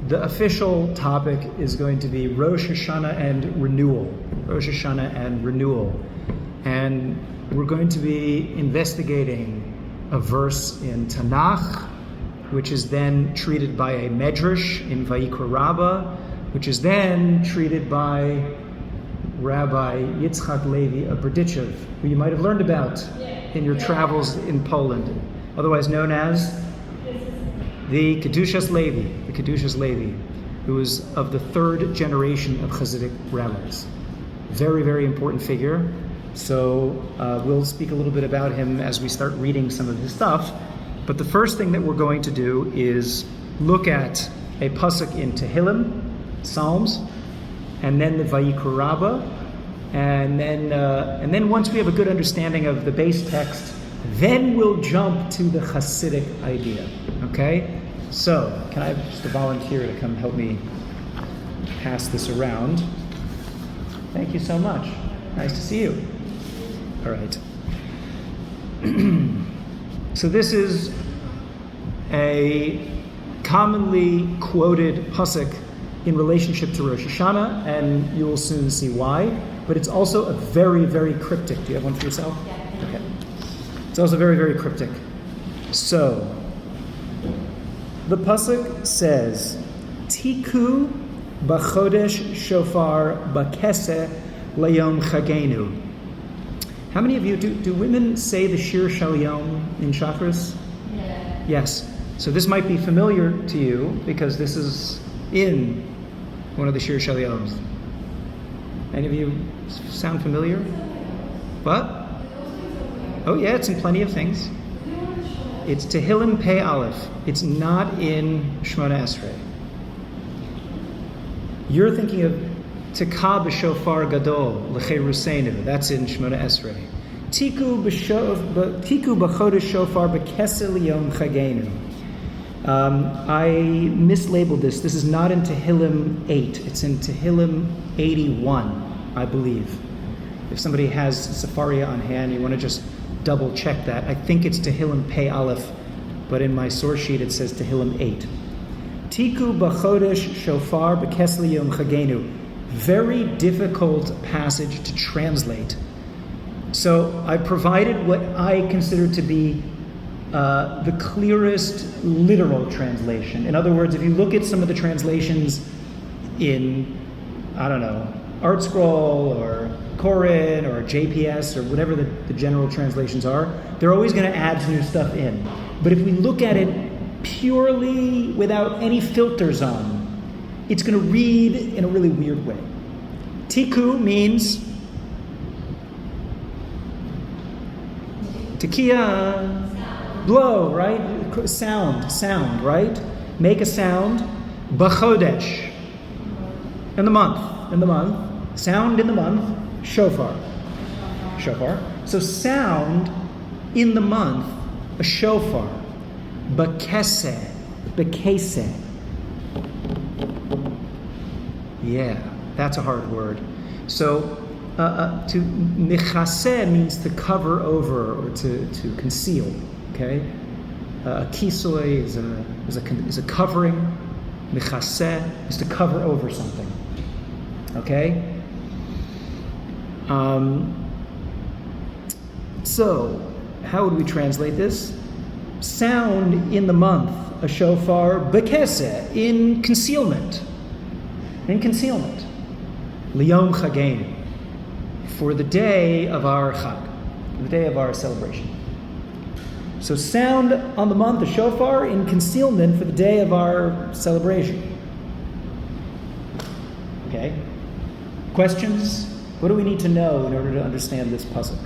The official topic is going to be Rosh Hashanah and renewal. Rosh Hashanah and renewal. And we're going to be investigating a verse in Tanakh, which is then treated by a medrash in Vayikra Rabbah, which is then treated by Rabbi Yitzchak Levi of Berdichev, who you might have learned about in your travels in Poland, otherwise known as the Kedushas Levi, who is of the third generation of Hasidic rabbis. Very, very important figure. So we'll speak a little bit about him as we start reading some of his stuff. But the first thing that we're going to do is look at a pasuk in Tehillim, Psalms, and then the Vayikra Rabbah, and then once we have a good understanding of the base text, then we'll jump to the Hasidic idea. Okay? So, can I have just a volunteer to come help me pass this around? Thank you so much. Nice to see you. All right. So this is a commonly quoted pasuk in relationship to Rosh Hashanah, and you will soon see why. But it's also a very, very cryptic. Do you have one for yourself? Yeah. Okay. It's also very, very cryptic. So, the pasuk says, Tiku b'chodesh shofar b'keseh layom chagenu. How many of you, do women say the Shir Shal Yom in Shacharis? Yeah. Yes. So this might be familiar to you because this is in one of the Shir Shal Yoms. Any of you sound familiar? What? Oh yeah, it's in plenty of things. It's Tehillim Pei Aleph. It's not in Shmona Esrei. You're thinking of Tekah b'shofar gadol l'cheirusenu. That's in Shmona Esrei. Tiku b'chodesh shofar b'keseh liyom chagenu. I mislabeled this. This is not in Tehillim 8. It's in Tehillim 81, I believe. If somebody has Sefaria on hand, you want to just double check that. I think it's Tehillim Pei Aleph, but in my source sheet it says Tehillim 8. Tiku b'chodesh shofar b'keseh liyom chagenu. Very difficult passage to translate. So I provided what I consider to be the clearest literal translation. In other words, if you look at some of the translations in, I don't know, Art Scroll or Koren or JPS or whatever the general translations are, they're always going to add new stuff in. But if we look at it purely without any filters on, it's going to read in a really weird way. Tiku means tekiah, blow, right? Sound, right? Make a sound. B'chodesh, in the month. Sound in the month. Shofar. So sound in the month, a shofar. B'keseh. Yeah, that's a hard word. So, to mechaseh means to cover over or to conceal. Okay, a kisoi is a covering. Mechaseh is to cover over something. Okay. So, how would we translate this? Sound in the month, a shofar b'keseh, in concealment. Liyom chagenu, for the day of our chag, the day of our celebration. So sound on the month, the shofar, in concealment for the day of our celebration. Okay? Questions? What do we need to know in order to understand this pasuk?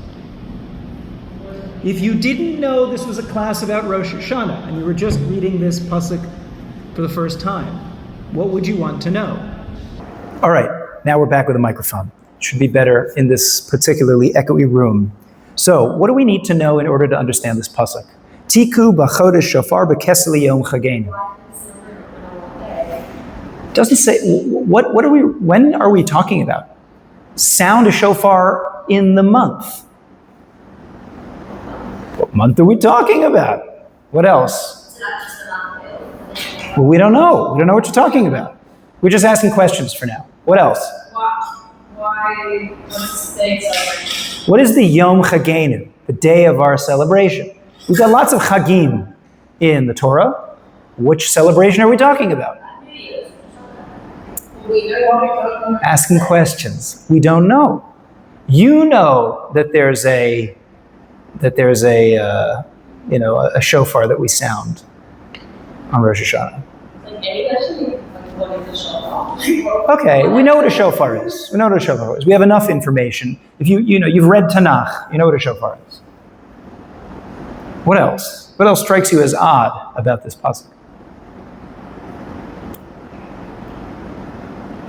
If you didn't know this was a class about Rosh Hashanah and you were just reading this pasuk for the first time, what would you want to know? All right, now we're back with a microphone. It should be better in this particularly echoey room. So, what do we need to know in order to understand this pasuk? Tiku b'chodesh shofar b'keseh liyom chagenu. Doesn't say when are we talking about? Sound a shofar in the month. What month are we talking about? What else? Well, we don't know. We don't know what you're talking about. We're just asking questions for now. What else? Why what's the day celebration? What is the Yom Chagenu, the day of our celebration? We've got lots of Chagim in the Torah. Which celebration are we talking about? Asking questions. We don't know. You know that there's a shofar that we sound on Rosh Hashanah. Okay, we know what a shofar is. We know what a shofar is. We have enough information. If you've read Tanakh, you know what a shofar is. What else? What else strikes you as odd about this pasuk?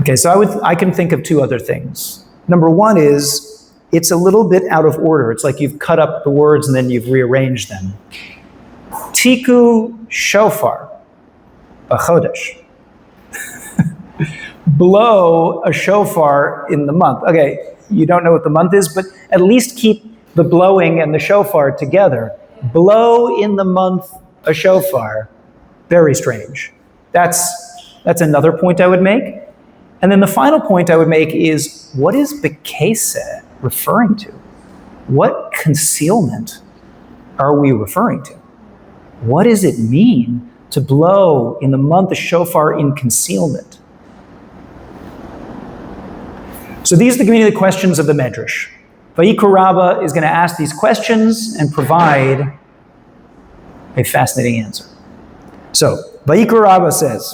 Okay, so I can think of two other things. Number one is, it's a little bit out of order. It's like you've cut up the words and then you've rearranged them. Tiku shofar, b'chodesh. Blow a shofar in the month. Okay, you don't know what the month is, but at least keep the blowing and the shofar together. Blow in the month a shofar. Very strange. That's another point I would make. And then the final point I would make is, what is bekese referring to? What concealment are we referring to? What does it mean to blow in the month of shofar in concealment? So these are the beginning of the questions of the Medrash. Vayikra Rabbah is going to ask these questions and provide a fascinating answer. So, Vayikra Rabbah says,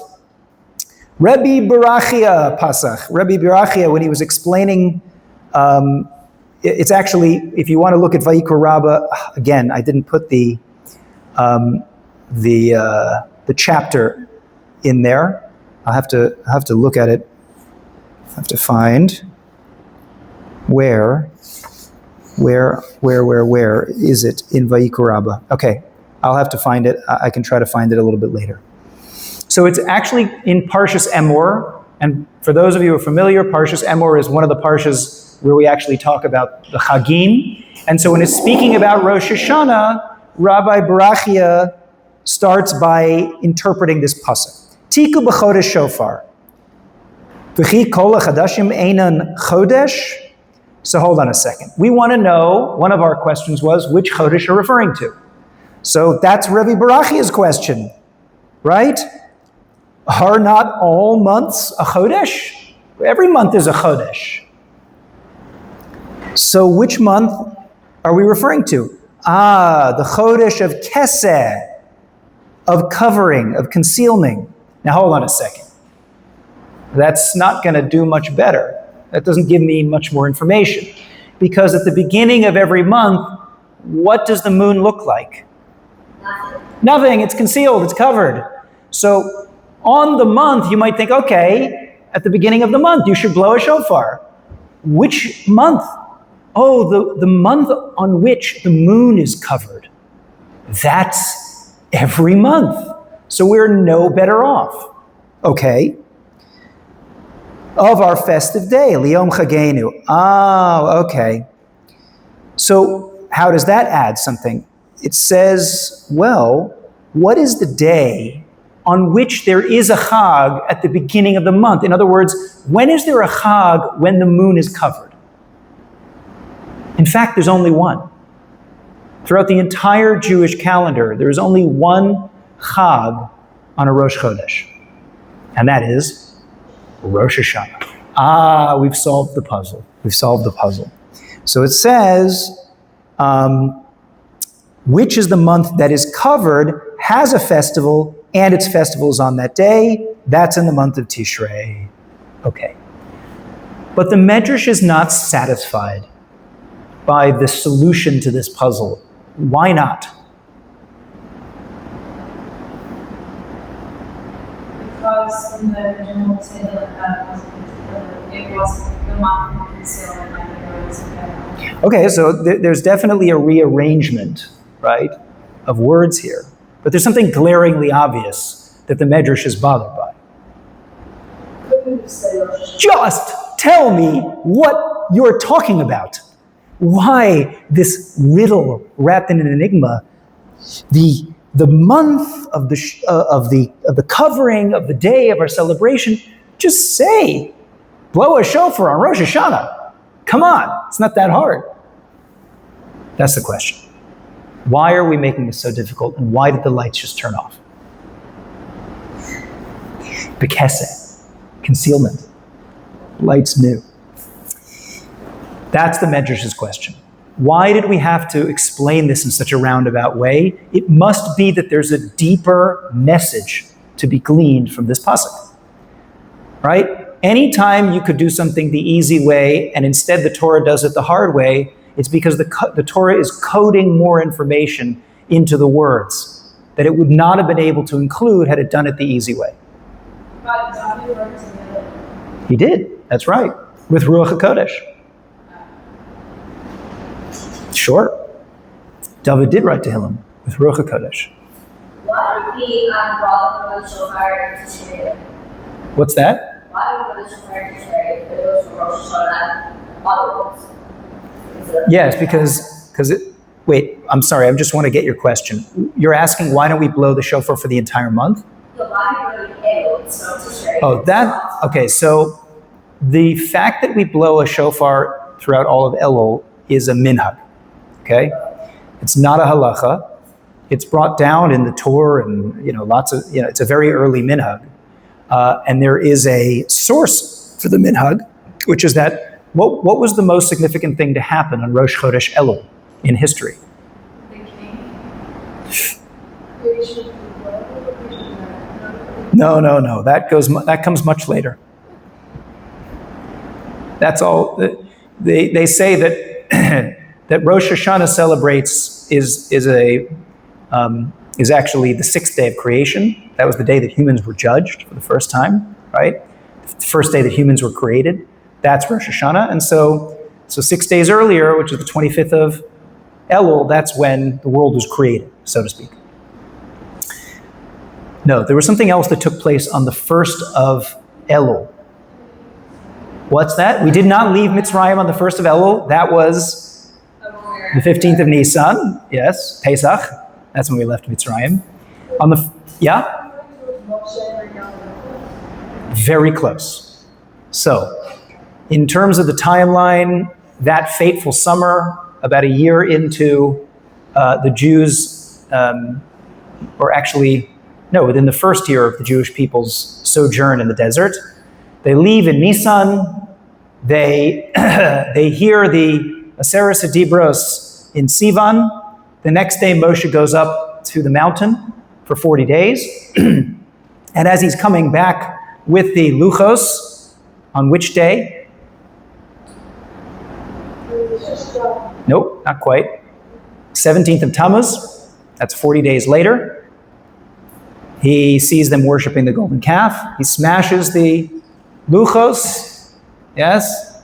Rebbe Barachia Pasach. Rebbe Barachia, when he was explaining, it's actually, if you want to look at Vayikra Rabbah, again, I didn't put the chapter in there. I'll have to look at it. I have to find where is it in Vayikra Rabbah? Okay, I'll have to find it. I can try to find it a little bit later. So it's actually in Parshas Emor, and for those of you who are familiar, Parshas Emor is one of the Parshas where we actually talk about the Chagim. And so when it's speaking about Rosh Hashanah, Rabbi Barachia starts by interpreting this pasuk. Tiku b'chodesh shofar. V'chi kol hachadashim einan chodesh. So hold on a second. We want to know, one of our questions was, which chodesh are referring to? So that's Rebbe Barachia's question, right? Are not all months a chodesh? Every month is a chodesh. So which month are we referring to? The chodesh of keseh, of covering, of concealing. Now hold on a second. That's not going to do much better. That doesn't give me much more information. Because at the beginning of every month, what does the moon look like? Nothing. It's concealed. It's covered. So on the month, you might think, okay, at the beginning of the month, you should blow a shofar. Which month? Oh, the month on which the moon is covered. That's every month. So we're no better off. Okay. Of our festive day, Liyom Chagenu. Okay. So how does that add something? It says, well, what is the day on which there is a Chag at the beginning of the month? In other words, when is there a Chag when the moon is covered? In fact, there's only one. Throughout the entire Jewish calendar, there is only one Chag on a Rosh Chodesh. And that is Rosh Hashanah. We've solved the puzzle. We've solved the puzzle. So it says, which is the month that is covered, has a festival, and its festival is on that day. That's in the month of Tishrei. Okay. But the Medrash is not satisfied by the solution to this puzzle. Why not? Because in the original table it was the month until and was together. Okay, so there's definitely a rearrangement, right, of words here. But there's something glaringly obvious that the Medrash is bothered by. Just tell me what you're talking about. Why this riddle wrapped in an enigma? The the month of the covering of the day of our celebration, just say, blow a shofar on Rosh Hashanah. Come on, it's not that hard. That's the question. Why are we making this so difficult, and why did the lights just turn off? Bekese, concealment. Lights new. That's the Medrash's question. Why did we have to explain this in such a roundabout way? It must be that there's a deeper message to be gleaned from this pasuk. Right? Anytime you could do something the easy way and instead the Torah does it the hard way, it's because the Torah is coding more information into the words that it would not have been able to include had it done it the easy way. He did, that's right, with Ruach HaKodesh. Sure. David did write Tehillim with Ruach HaKodesh. Why did he brought the shofar to Shreya? What's that? Why did the shofar to Shreya? It was for Rosh Hashanah. Yes, because it. Wait, I'm sorry. I just want to get your question. You're asking why don't we blow the shofar for the entire month? Oh, that okay. So the fact that we blow a shofar throughout all of Elul is a minhag. Okay, it's not a halacha. It's brought down in the Torah and lots of it's a very early minhag, and there is a source for the minhag, which is that. What was the most significant thing to happen on Rosh Chodesh Elul in history? No. That comes much later. That's all. They say that that Rosh Hashanah celebrates is actually the sixth day of creation. That was the day that humans were judged for the first time, right? The first day that humans were created. That's Rosh Hashanah. And so 6 days earlier, which is the 25th of Elul, that's when the world was created, so to speak. No, there was something else that took place on the 1st of Elul. What's that? We did not leave Mitzrayim on the 1st of Elul. That was the 15th of Nisan. Yes, Pesach. That's when we left Mitzrayim. Yeah? Very close. So, in terms of the timeline, that fateful summer, about a year into the Jews, within the first year of the Jewish people's sojourn in the desert, they leave in Nisan. They hear the Aseres Adibros in Sivan. The next day, Moshe goes up to the mountain for 40 days. And as he's coming back with the Luchos, on which day? Nope, not quite. 17th of Tammuz, that's 40 days later. He sees them worshiping the golden calf. He smashes the Luchos. Yes.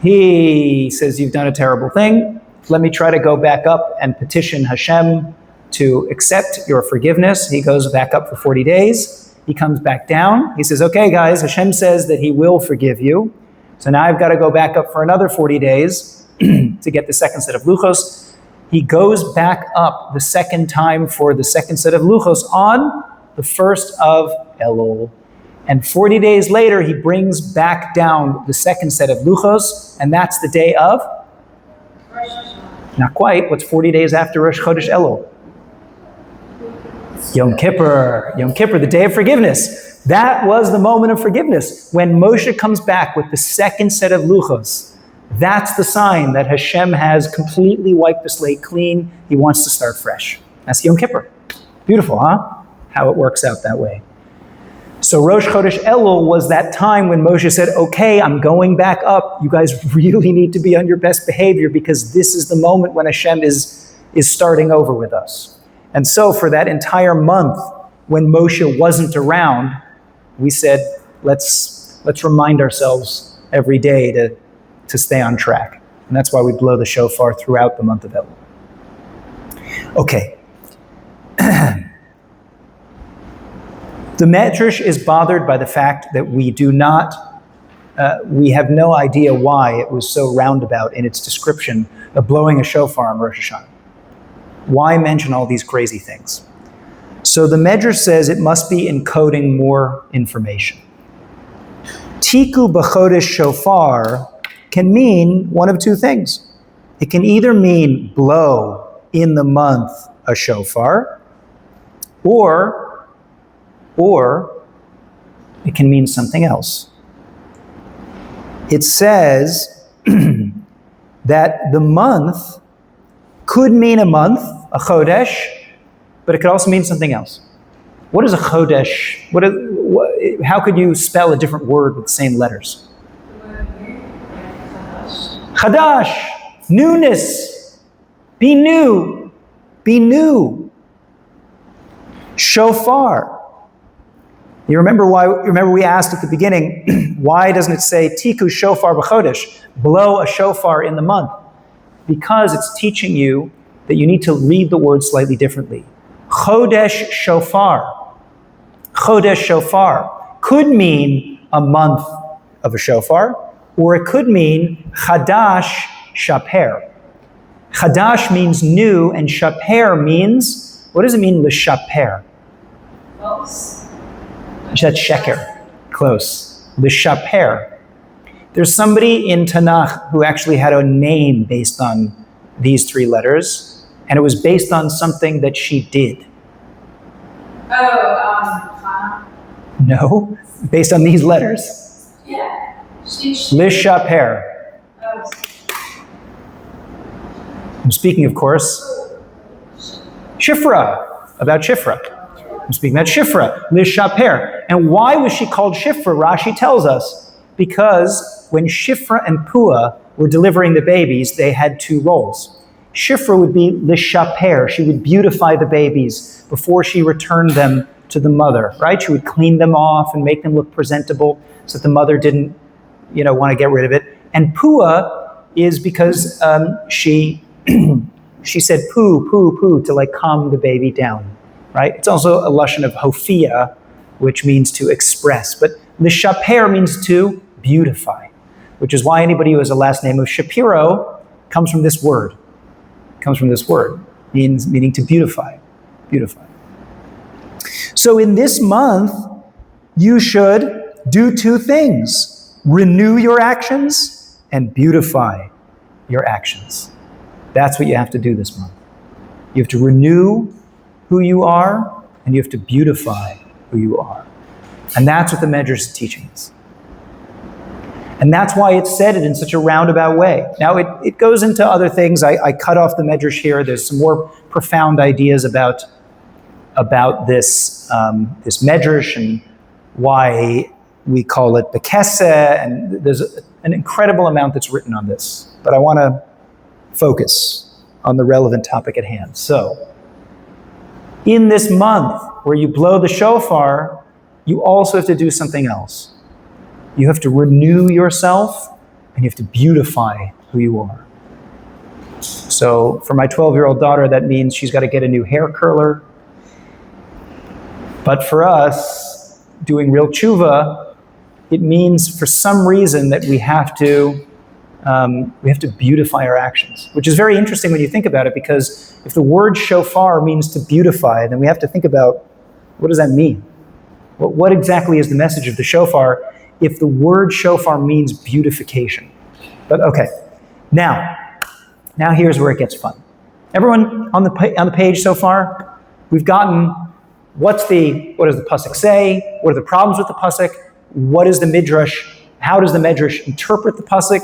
He says, you've done a terrible thing. Let me try to go back up and petition Hashem to accept your forgiveness. He goes back up for 40 days. He comes back down. He says, okay, guys, Hashem says that he will forgive you. So now I've got to go back up for another 40 days to get the second set of Luchos. He goes back up the second time for the second set of Luchos on the 1st of Elul. And 40 days later, he brings back down the second set of Luchos, and that's the day of? Not quite. What's 40 days after Rosh Chodesh Elul? Yom Kippur, the day of forgiveness. That was the moment of forgiveness. When Moshe comes back with the second set of Luchos, that's the sign that Hashem has completely wiped the slate clean. He wants to start fresh. That's Yom Kippur. Beautiful, huh? How it works out that way. So Rosh Chodesh Elul was that time when Moshe said, okay, I'm going back up. You guys really need to be on your best behavior because this is the moment when Hashem is starting over with us. And so for that entire month, when Moshe wasn't around, we said, let's remind ourselves every day to stay on track. And that's why we blow the shofar throughout the month of Elul. Okay. The Medrash is bothered by the fact that we have no idea why it was so roundabout in its description of blowing a shofar on Rosh Hashanah. Why mention all these crazy things? So the Medrash says it must be encoding more information. Tiku b'chodesh shofar can mean one of two things. It can either mean blow in the month a shofar, or it can mean something else. It says that the month could mean a month, a chodesh, but it could also mean something else. What is a chodesh? How could you spell a different word with the same letters? Chadash, newness, be new, be new. Shofar. You remember we asked at the beginning, why doesn't it say tiku shofar b'chodesh, blow a shofar in the month? Because it's teaching you that you need to read the word slightly differently. Chodesh shofar. Chodesh shofar could mean a month of a shofar, or it could mean chadash shaper. Chadash means new, and shaper means, what does it mean, l'shaper? Close. That's sheker. Close. L'shaper. There's somebody in Tanakh who actually had a name based on these three letters, and it was based on something that she did. Hannah. No, based on these letters. Yeah. L'shaper. Oh, I'm speaking, of course, Shifra, about Shifra. I'm speaking about Shifra, L'shaper. And why was she called Shifra? Rashi tells us, because when Shifra and Pua were delivering the babies, they had two roles. Shifra would be L'shaper. She would beautify the babies before she returned them to the mother, right? She would clean them off and make them look presentable so that the mother didn't, want to get rid of it. And Pua is because she said poo, poo, poo to like calm the baby down, right? It's also a lashon of hofia, which means to express. But l'shaper means to beautify, which is why anybody who has a last name of Shapiro comes from this word. Meaning to beautify. Beautify. So in this month, you should do two things. Renew your actions and beautify your actions. That's what you have to do this month. You have to renew who you are, and you have to beautify who you are. And that's what the Medrash is teaching us. And that's why it said it in such a roundabout way. Now, it goes into other things. I cut off the Medrash here. There's some more profound ideas about this Medrash and why we call it Bekeseh, and there's an incredible amount that's written on this. But I want to focus on the relevant topic at hand. So, in this month where you blow the shofar, you also have to do something else. You have to renew yourself, and you have to beautify who you are. So for my 12-year-old daughter, that means she's got to get a new hair curler. But for us, doing real tshuva, it means for some reason that we have to beautify our actions, which is very interesting when you think about it, because if the word shofar means to beautify, then we have to think about, what does that mean? What exactly is the message of the shofar if the word shofar means beautification? But okay, now here's where it gets fun. Everyone on the page so far, we've gotten what does the pasuk say? What are the problems with the pasuk? What is the midrash? How does the medrash interpret the pasuk?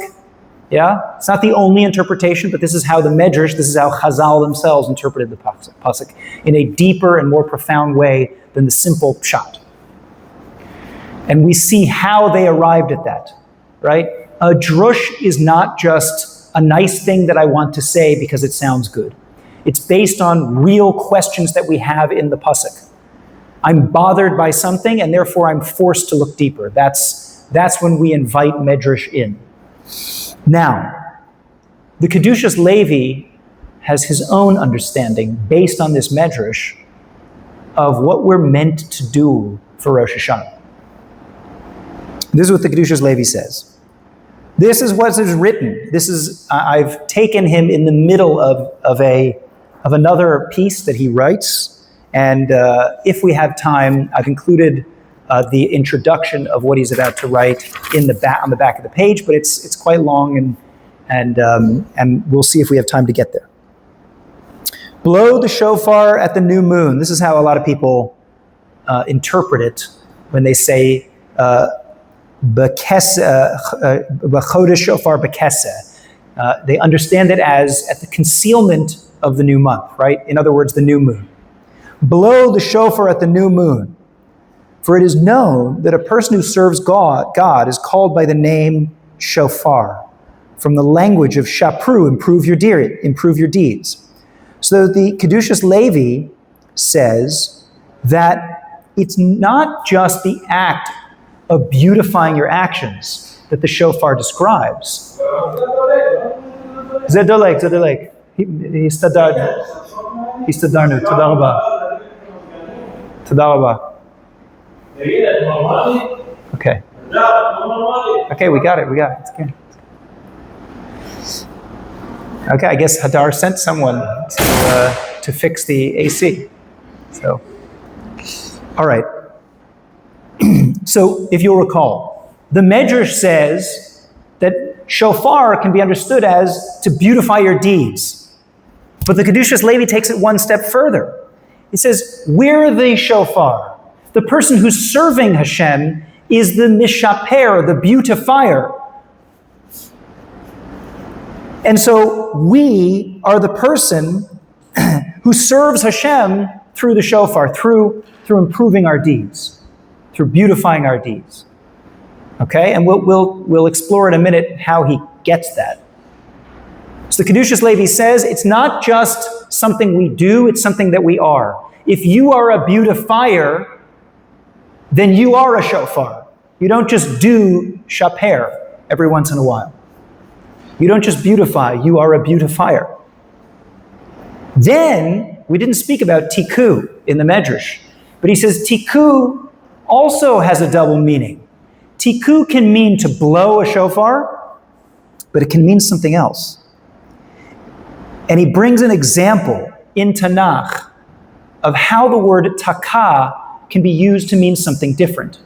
Yeah, it's not the only interpretation, but this is how the medrash, this is how Chazal themselves interpreted the pasuk in a deeper and more profound way than the simple pshat. And we see how they arrived at that, right? A drush is not just a nice thing that I want to say because it sounds good. It's based on real questions that we have in the pasuk. I'm bothered by something, and therefore I'm forced to look deeper. That's when we invite medrash in. Now, the Kedushas Levi has his own understanding based on this medrash of what we're meant to do for Rosh Hashanah. This is what the Kedushas Levi says. This is what is written. I've taken him in the middle of another piece that he writes, And if we have time, I've included the introduction of what he's about to write on the back of the page, but it's quite long, and we'll see if we have time to get there. Blow the shofar at the new moon. This is how a lot of people interpret it when they say b'chodesh shofar b'keseh. They understand it as at the concealment of the new month, right? In other words, the new moon. Blow the shofar at the new moon, for it is known that a person who serves God is called by the name shofar, from the language of shapru, improve your deeds. So the Kedushas Levi says that it's not just the act of beautifying your actions that the shofar describes. Zedolek. Histadarnu. Toda raba. Okay. Okay, we got it. It's good. Okay, I guess Hadar sent someone to fix the AC. So, all right. So, if you'll recall, the Medrash says that shofar can be understood as to beautify your deeds. But the Kedushas Levi takes it one step further. He says, we're the shofar. The person who's serving Hashem is the mishaper, the beautifier. And so we are the person who serves Hashem through the shofar, through improving our deeds, through beautifying our deeds. Okay, and we'll explore in a minute how he gets that. So the Kedushas Levi says it's not just something we do; it's something that we are. If you are a beautifier, then you are a shofar. You don't just do shaper every once in a while. You don't just beautify, you are a beautifier. Then, we didn't speak about tiku in the Medrash, but he says tiku also has a double meaning. Tiku can mean to blow a shofar, but it can mean something else. And he brings an example in Tanakh of how the word taka can be used to mean something different.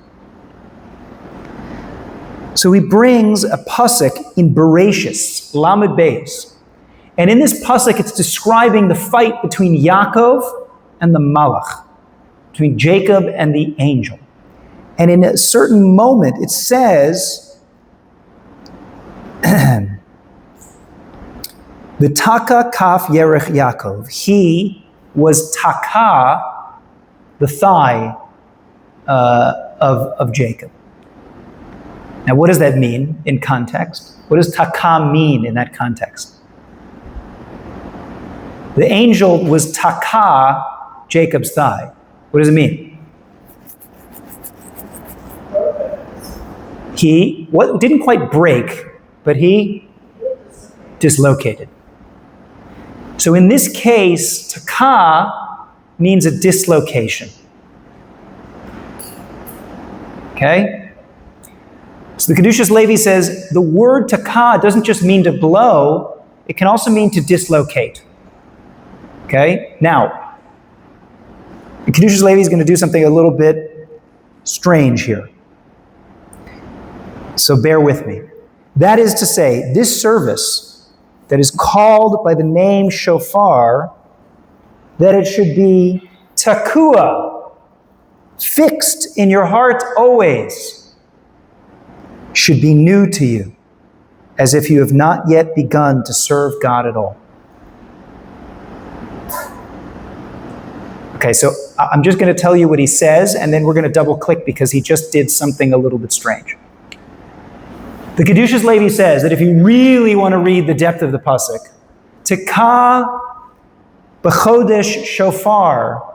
So he brings a pasuk in Bereshis, Lamed Beis. And in this pasuk, it's describing the fight between Yaakov and the Malach, between Jacob and the angel. And in a certain moment, it says, the taka kaf yerech Yaakov. He was taka, the thigh of Jacob. Now, what does that mean in context? What does taka mean in that context? The angel was taka Jacob's thigh. What does it mean? He didn't quite break, but he dislocated. So in this case, taka means a dislocation. Okay? So the Kedushas Levi says the word taka doesn't just mean to blow, it can also mean to dislocate. Okay? Now, the Kedushas Levi is going to do something a little bit strange here. So bear with me. That is to say, this service that is called by the name shofar, that it should be takua, fixed in your heart always, should be new to you, as if you have not yet begun to serve God at all. Okay, so I'm just going to tell you what he says, and then we're going to double click because he just did something a little bit strange. The Kedushas Levi says that if you really want to read the depth of the pasuk, Taka b'chodesh shofar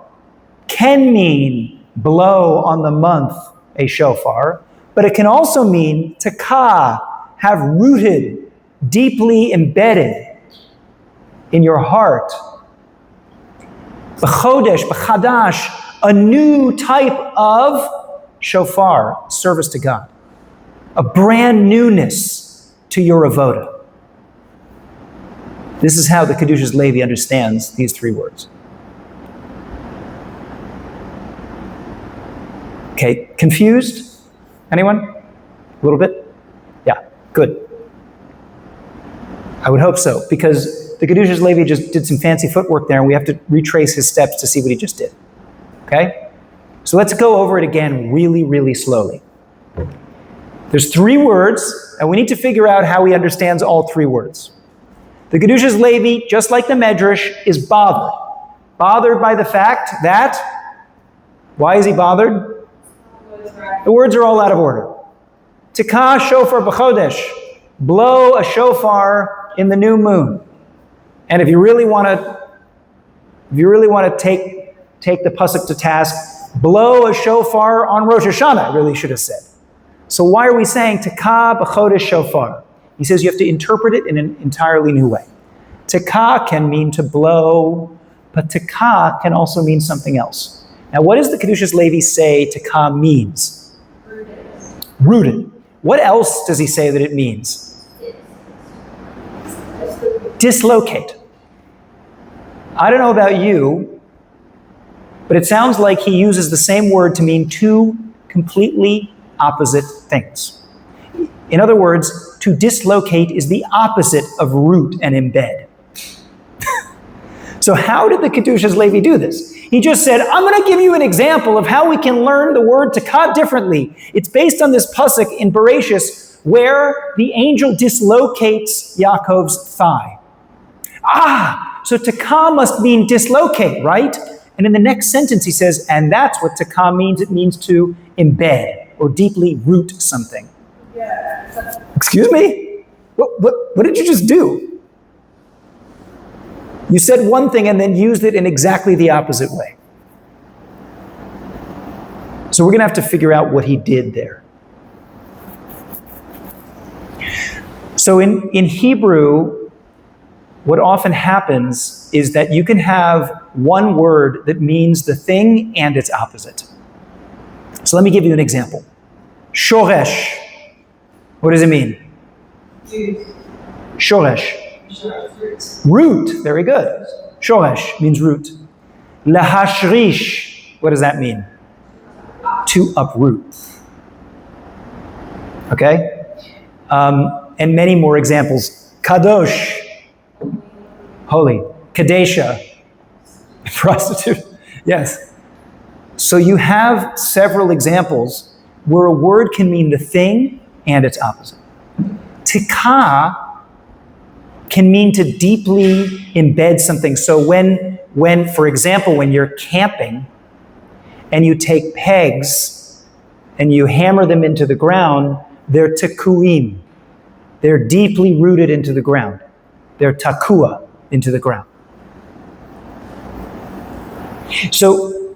can mean blow on the month a shofar, but it can also mean taka, have rooted, deeply embedded in your heart. B'chodesh, b'chadash, a new type of shofar, service to God. A brand newness to your avoda. This is how the Kedushas Levi understands these three words. Okay, confused? Anyone? A little bit? Yeah, good. I would hope so, because the Kedushas Levi just did some fancy footwork there, and we have to retrace his steps to see what he just did. Okay? So let's go over it again really, really slowly. There's 3 words, and we need to figure out how he understands all 3 words. The Kedushas Levi, just like the Medrash, is bothered. Bothered by the fact that, why is he bothered? The words are all out of order. Tikah shofar b'chodesh, blow a shofar in the new moon. And if you really want to take the pasuk to task, blow a shofar on Rosh Hashanah, I really should have said. So why are we saying Tikah b'chodesh shofar? He says you have to interpret it in an entirely new way. Tikah can mean to blow, but Tikah can also mean something else. Now, what does the Kedushas Levi say Tikah means? Rooted. What else does he say that it means? Dislocate. I don't know about you, but it sounds like he uses the same word to mean 2 completely opposite things. In other words, to dislocate is the opposite of root and embed. So how did the Kedushas Levi do this? He just said, I'm going to give you an example of how we can learn the word Tikah differently. It's based on this pasuk in Bereshis where the angel dislocates Yaakov's thigh. So Tikah must mean dislocate, right? And in the next sentence he says, and that's what Tikah means. It means to embed or deeply root something. Yeah. Excuse me? What did you just do? You said one thing and then used it in exactly the opposite way. So we're going to have to figure out what he did there. So in Hebrew, what often happens is that you can have one word that means the thing and its opposite. So let me give you an example. Shoresh. What does it mean? Shoresh. Root. Very good. Shoresh means root. Lahashrish. What does that mean? To uproot. Okay? And many more examples. Kadosh. Holy. Kadesha. Prostitute. Yes. So you have several examples where a word can mean the thing and its opposite. Tikah can mean to deeply embed something. So when, for example, when you're camping and you take pegs and you hammer them into the ground, they're tekuim. They're deeply rooted into the ground. They're takua, into the ground. So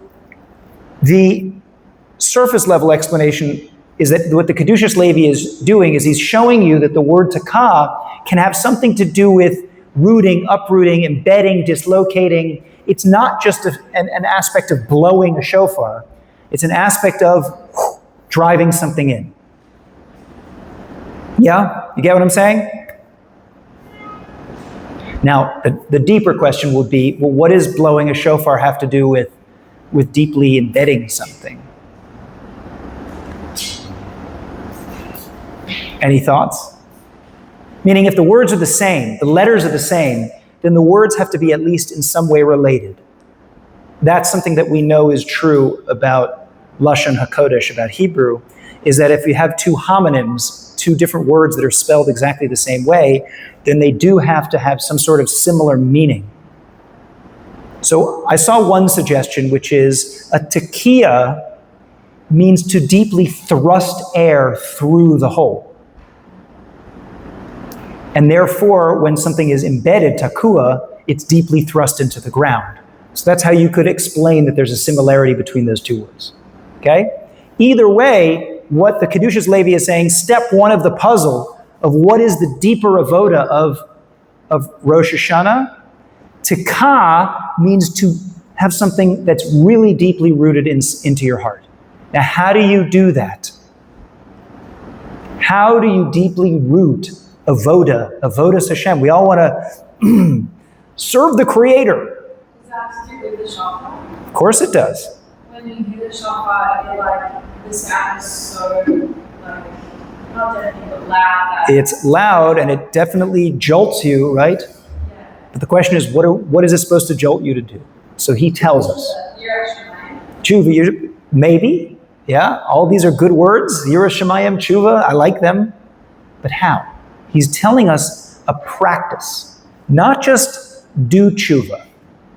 the surface level explanation is that what the Kedushas Levi is doing is he's showing you that the word takah can have something to do with rooting, uprooting, embedding, dislocating. It's not just an aspect of blowing a shofar. It's an aspect of driving something in. Yeah? You get what I'm saying? Now, the deeper question would be, well, what does blowing a shofar have to do with deeply embedding something? Any thoughts? Meaning if the words are the same, the letters are the same, then the words have to be at least in some way related. That's something that we know is true about Lashon HaKodesh, about Hebrew, is that if you have 2 homonyms, 2 different words that are spelled exactly the same way, then they do have to have some sort of similar meaning. So I saw one suggestion, which is a tekiah means to deeply thrust air through the hole. And therefore, when something is embedded, takua, it's deeply thrust into the ground. So that's how you could explain that there's a similarity between those 2 words. Okay? Either way, what the Kedushas Levi is saying, step 1 of the puzzle of what is the deeper avoda of Rosh Hashanah, tikah means to have something that's really deeply rooted into your heart. Now, how do you do that? How do you deeply root avodas Hashem? We all want to serve the Creator. Does that have to do with the shofar? Of course it does. When you hear the shofar, it this app is so, like, not deafening, but loud. It's loud and it definitely jolts you, right? Yeah. But the question is, what is it supposed to jolt you to do? So he tells us. You're actually right. Tshuva, maybe, yeah, all these are good words. Yira Shemayim, tshuva, I like them. But how? He's telling us a practice, not just do tshuva.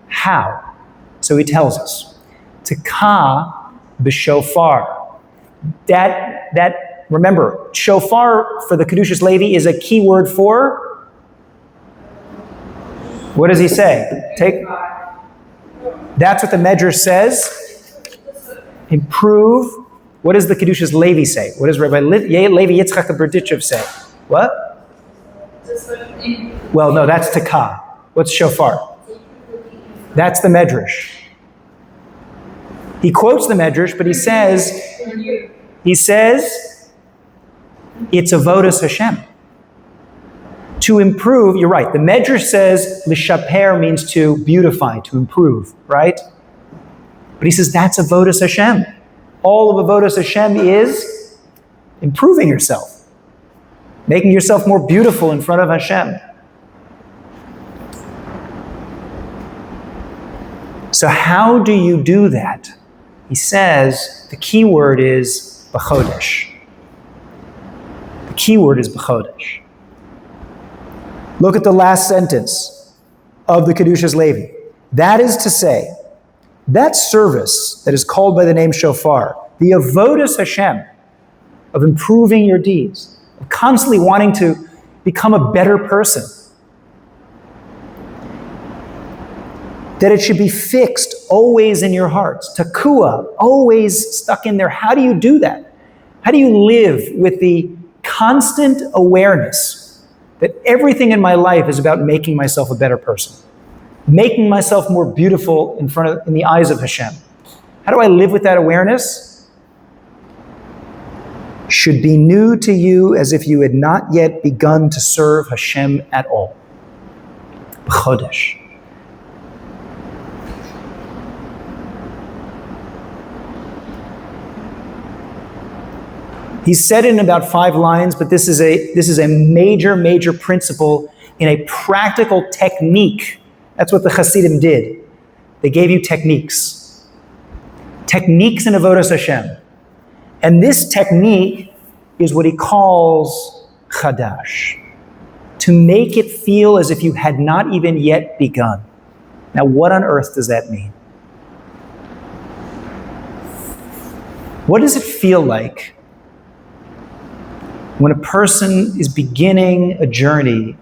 How? So he tells us, Tekah b'shofar. That remember, shofar for the Kedushas Levi is a key word for, what does he say? That's what the Medrash says. Improve. What does the Kedushas Levi say? What does Rabbi Levi Yitzchak Berdichev say? What? Well, no, that's Tekah. What's shofar? That's the Medrash. He quotes the Medrash, but he says, it's avodas Hashem. To improve, you're right. The Medrash says lishaper means to beautify, to improve, right? But he says that's avodas Hashem. All of avodas Hashem is improving yourself, making yourself more beautiful in front of Hashem. So how do you do that? He says the key word is b'chodesh. The key word is b'chodesh. Look at the last sentence of the Kedushas Levi. That is to say, that service that is called by the name shofar, the avodas Hashem, of improving your deeds, of constantly wanting to become a better person, that it should be fixed always in your hearts. Takua, always stuck in there. How do you do that? How do you live with the constant awareness that everything in my life is about making myself a better person, making myself more beautiful in the eyes of Hashem? How do I live with that awareness? Should be new to you as if you had not yet begun to serve Hashem at all. Chodesh. He said it in about 5 lines, but this is a major, major principle in a practical technique. That's what the Hasidim did. They gave you techniques. Techniques in avodas Hashem. And this technique is what he calls chadash. To make it feel as if you had not even yet begun. Now, what on earth does that mean? What does it feel like when a person is beginning a journey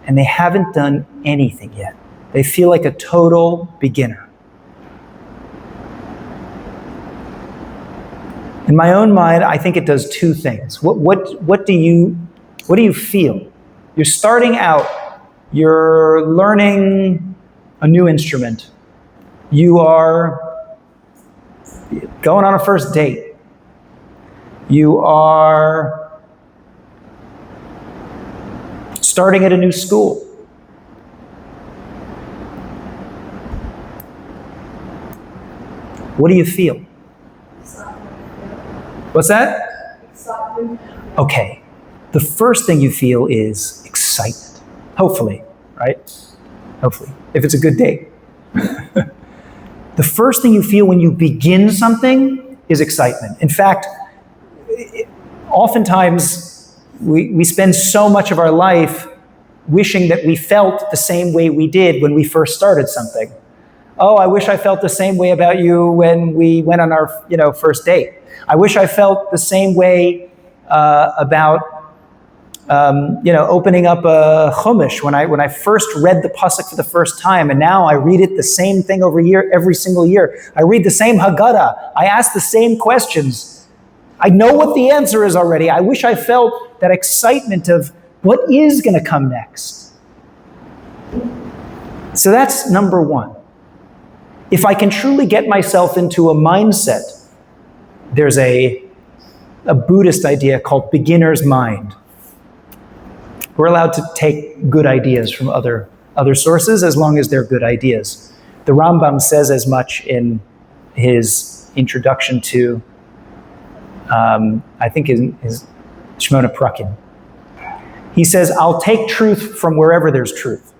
and they haven't done anything yet? They feel like a total beginner. In my own mind, I think it does 2 things. What do you feel? You're starting out, you're learning a new instrument. You are going on a first date. You are starting at a new school. What do you feel? What's that? Okay. The first thing you feel is excitement. Hopefully, right? Hopefully. If it's a good day. The first thing you feel when you begin something is excitement. In fact, oftentimes we spend so much of our life wishing that we felt the same way we did when we first started something. Oh, I wish I felt the same way about you when we went on our first date. I wish I felt the same way about opening up a Chumash when I first read the pasuk for the first time, and now I read it the same thing every single year. I read the same Haggadah. I ask the same questions. I know what the answer is already. I wish I felt that excitement of what is going to come next. So that's number 1. If I can truly get myself into a mindset, there's a Buddhist idea called beginner's mind. We're allowed to take good ideas from other sources as long as they're good ideas. The Rambam says as much in his introduction to I think is Shmona Prakim. He says, I'll take truth from wherever there's truth.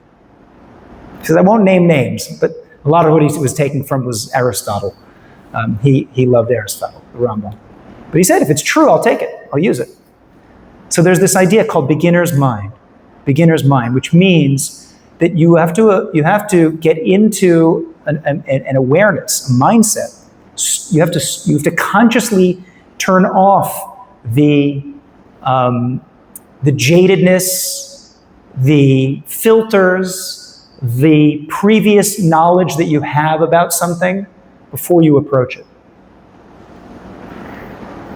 He says, I won't name names, but a lot of what he was taking from was Aristotle. He loved Aristotle, the Rambam. But he said, if it's true, I'll take it. I'll use it. So there's this idea called beginner's mind, which means that you have to get into an awareness, a mindset. You have to consciously turn off the jadedness, the filters, the previous knowledge that you have about something before you approach it.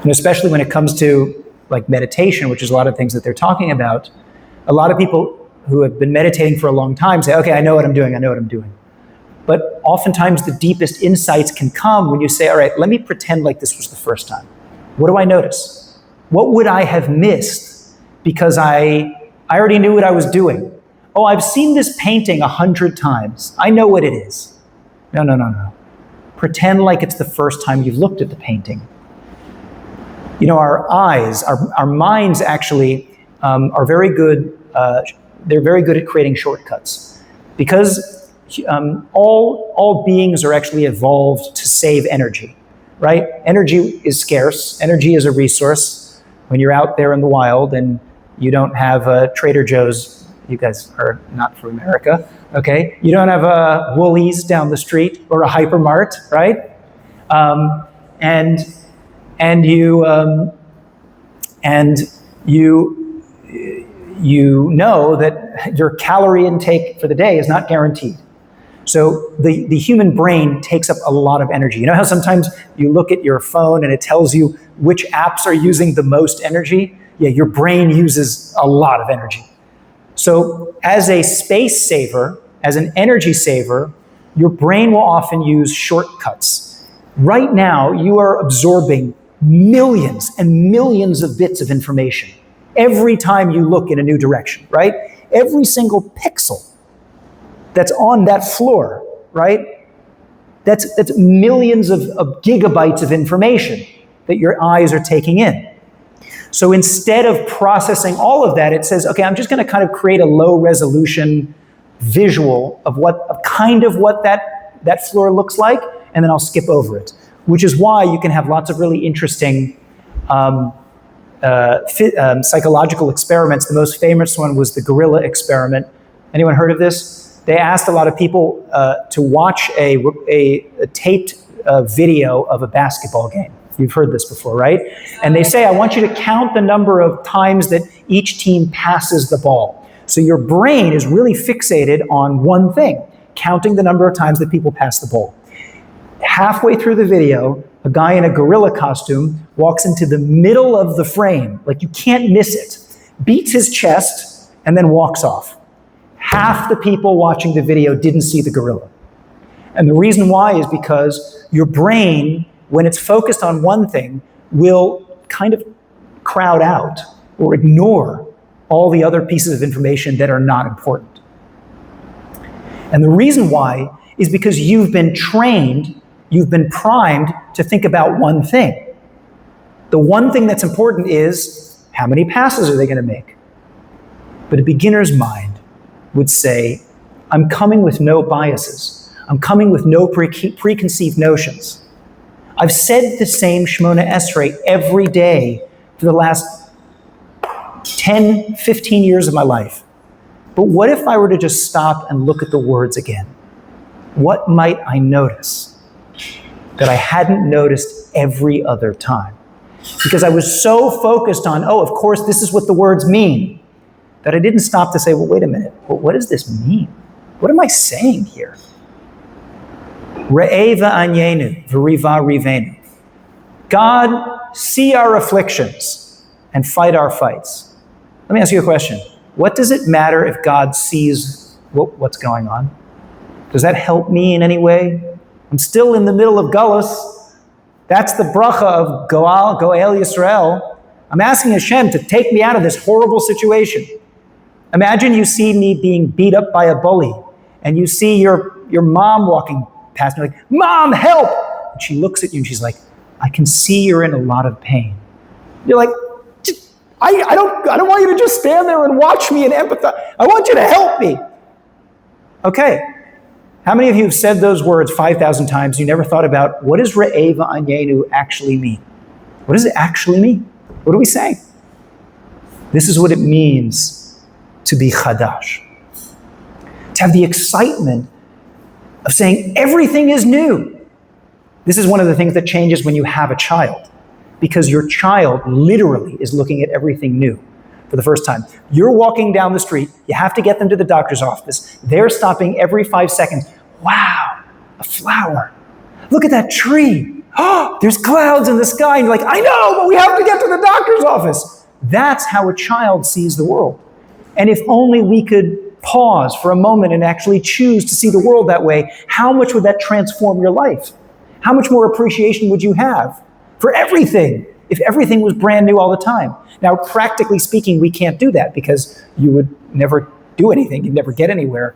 And especially when it comes to like meditation, which is a lot of things that they're talking about, a lot of people who have been meditating for a long time say, okay, I know what I'm doing. But oftentimes the deepest insights can come when you say, all right, let me pretend like this was the first time. What do I notice? What would I have missed because I already knew what I was doing? Oh, I've seen this painting 100 times. I know what it is. No. Pretend like it's the first time you've looked at the painting. You know, our eyes, our minds actually are very good. They're very good at creating shortcuts because all beings are actually evolved to save energy, right? Energy is scarce. Energy is a resource. When you're out there in the wild and you don't have Trader Joe's, you guys are not from America, okay? You don't have a Woolies down the street or a Hypermart, right? And you know that your calorie intake for the day is not guaranteed. So the human brain takes up a lot of energy. You know how sometimes you look at your phone and it tells you which apps are using the most energy? Yeah, your brain uses a lot of energy. So as a space saver, as an energy saver, your brain will often use shortcuts. Right now, you are absorbing millions and millions of bits of information every time you look in a new direction, right? Every single pixel that's on that floor, right? That's millions of gigabytes of information that your eyes are taking in. So instead of processing all of that, it says, okay, I'm just going to kind of create a low resolution visual of what that floor looks like, and then I'll skip over it. Which is why you can have lots of really interesting psychological experiments. The most famous one was the gorilla experiment. Anyone heard of this? They asked a lot of people to watch a taped video of a basketball game. You've heard this before, right? And they say, I want you to count the number of times that each team passes the ball. So your brain is really fixated on one thing, counting the number of times that people pass the ball. Halfway through the video, a guy in a gorilla costume walks into the middle of the frame, like you can't miss it, beats his chest, and then walks off. Half the people watching the video didn't see the gorilla. And the reason why is because your brain, when it's focused on one thing, will kind of crowd out or ignore all the other pieces of information that are not important. And the reason why is because you've been trained, you've been primed to think about one thing. The one thing that's important is, how many passes are they going to make? But a beginner's mind would say, I'm coming with no biases. I'm coming with no preconceived notions. I've said the same Shmona Esrei every day for the last 10, 15 years of my life. But what if I were to just stop and look at the words again? What might I notice that I hadn't noticed every other time? Because I was so focused on, oh, of course, this is what the words mean, that I didn't stop to say, well, wait a minute, well, what does this mean? What am I saying here? Re'eh v'anyenu v'riva rivenu. God, see our afflictions and fight our fights. Let me ask you a question. What does it matter if God sees what's going on? Does that help me in any way? I'm still in the middle of Galus. That's the bracha of Goel Yisrael. I'm asking Hashem to take me out of this horrible situation. Imagine you see me being beat up by a bully, and you see your mom walking past me like, Mom, help! And she looks at you and she's like, I can see you're in a lot of pain. You're like, I don't want you to just stand there and watch me and empathize. I want you to help me. Okay. How many of you have said those words 5,000 times? You never thought about what does Re'eva Anyenu actually mean? What does it actually mean? What are we saying? This is what it means to be Chadash. To have the excitement of saying everything is new. This is one of the things that changes when you have a child, because your child literally is looking at everything new for the first time. You're walking down the street, you have to get them to the doctor's office. They're stopping every 5 seconds. Wow, a flower. Look at that tree. Oh, there's clouds in the sky. And you're like, I know, but we have to get to the doctor's office. That's how a child sees the world. And if only we could pause for a moment and actually choose to see the world that way, how much would that transform your life? How much more appreciation would you have for everything if everything was brand new all the time? Now, practically speaking, we can't do that because you would never do anything. You'd never get anywhere.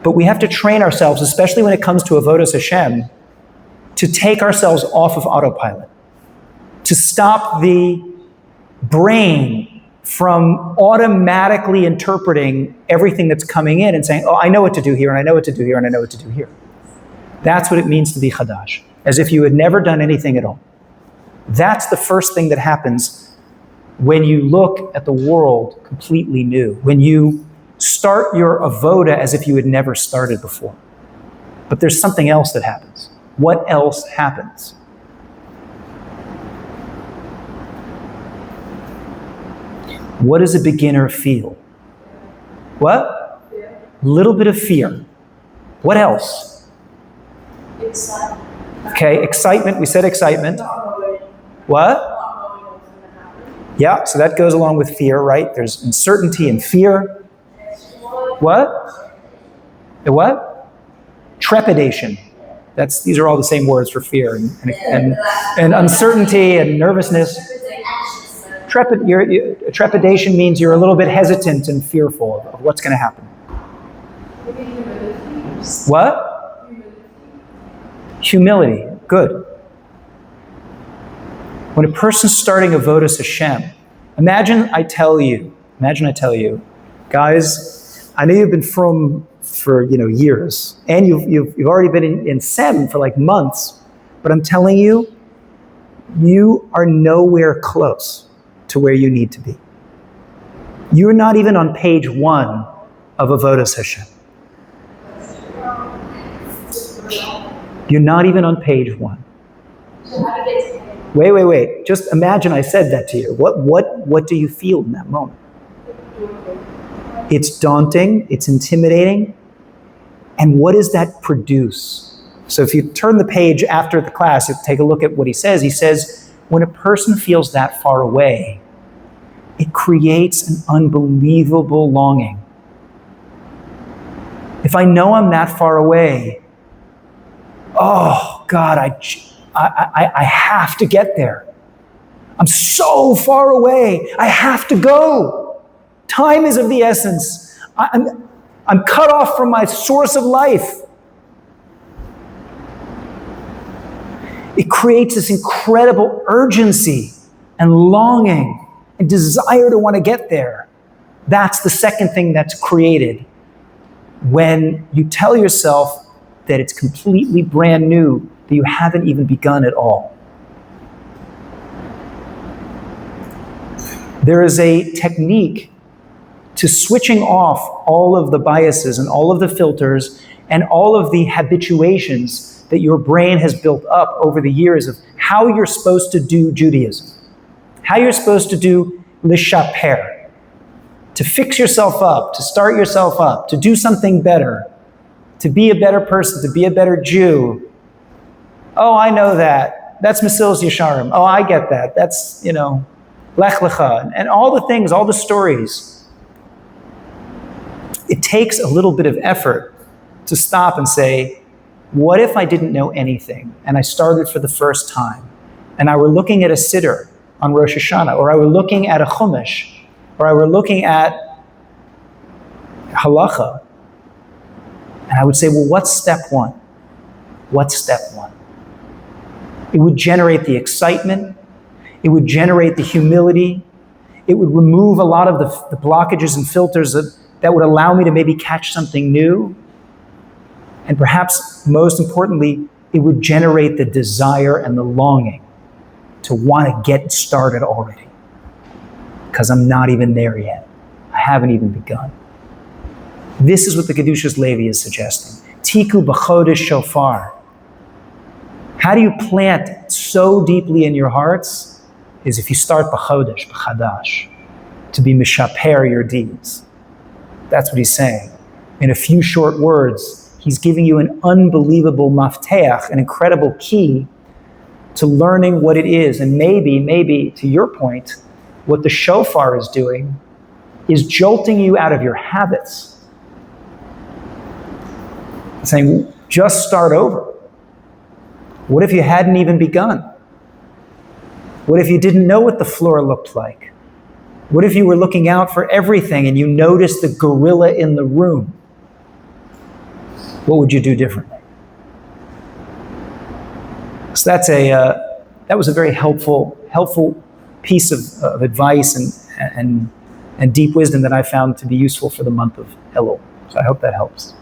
But we have to train ourselves, especially when it comes to Avodas Hashem, to take ourselves off of autopilot, to stop the brain from automatically interpreting everything that's coming in and saying, oh, I know what to do here, and I know what to do here, and I know what to do here. That's what it means to be Chadash, as if you had never done anything at all. That's the first thing that happens when you look at the world completely new, when you start your avoda as if you had never started before. But there's something else that happens. What else happens? What does a beginner feel? What? Fear. Little bit of fear. What else? Excitement. Okay, excitement. We said excitement. Not knowing. What? Not knowing what's going to happen. Yeah, so that goes along with fear, right? There's uncertainty and fear. What? What? Trepidation. These are all the same words for fear and uncertainty and nervousness. Trepidation means you're a little bit hesitant and fearful of what's going to happen. What? Humility. Good. When a person's starting Avodas Hashem, imagine I tell you, guys, I know you've been from for years, and you've already been in SEM for like months, but I'm telling you, you are nowhere close to where you need to be. You're not even on page 1 of Avodas Hashem. You're not even on page 1. Wait. Just imagine I said that to you. What do you feel in that moment? It's daunting, it's intimidating. And what does that produce? So if you turn the page after the class, you take a look at what he says. He says, when a person feels that far away, it creates an unbelievable longing. If I know I'm that far away, oh God, I have to get there. I'm so far away. I have to go. Time is of the essence. I'm cut off from my source of life. It creates this incredible urgency and longing and desire to want to get there. That's the second thing that's created when you tell yourself that it's completely brand new, that you haven't even begun at all. There is a technique to switching off all of the biases and all of the filters and all of the habituations that your brain has built up over the years of how you're supposed to do Judaism, how you're supposed to do lishaper, to fix yourself up, to start yourself up, to do something better, to be a better person, to be a better Jew. Oh, I know that. That's Mesilas Yesharim. Oh, I get that. That's, Lech Lecha, and all the things, all the stories. It takes a little bit of effort to stop and say, what if I didn't know anything and I started for the first time and I were looking at a siddur on Rosh Hashanah, or I were looking at a chumash, or I were looking at halacha, and I would say, well, what's step 1? What's step 1? It would generate the excitement. It would generate the humility. It would remove a lot of the blockages and filters that would allow me to maybe catch something new. And perhaps most importantly, it would generate the desire and the longing to want to get started already. Because I'm not even there yet. I haven't even begun. This is what the Kedushas Levi is suggesting. Tiku b'chodesh shofar. How do you plant so deeply in your hearts? Is if you start b'chodesh, b'chadash, to be mishaper your deeds. That's what he's saying. In a few short words, he's giving you an unbelievable mafteach, an incredible key to learning what it is. And maybe, to your point, what the shofar is doing is jolting you out of your habits. Saying, just start over. What if you hadn't even begun? What if you didn't know what the floor looked like? What if you were looking out for everything and you noticed the gorilla in the room? What would you do differently? So that was a very helpful piece of advice and deep wisdom that I found to be useful for the month of Elul. So I hope that helps.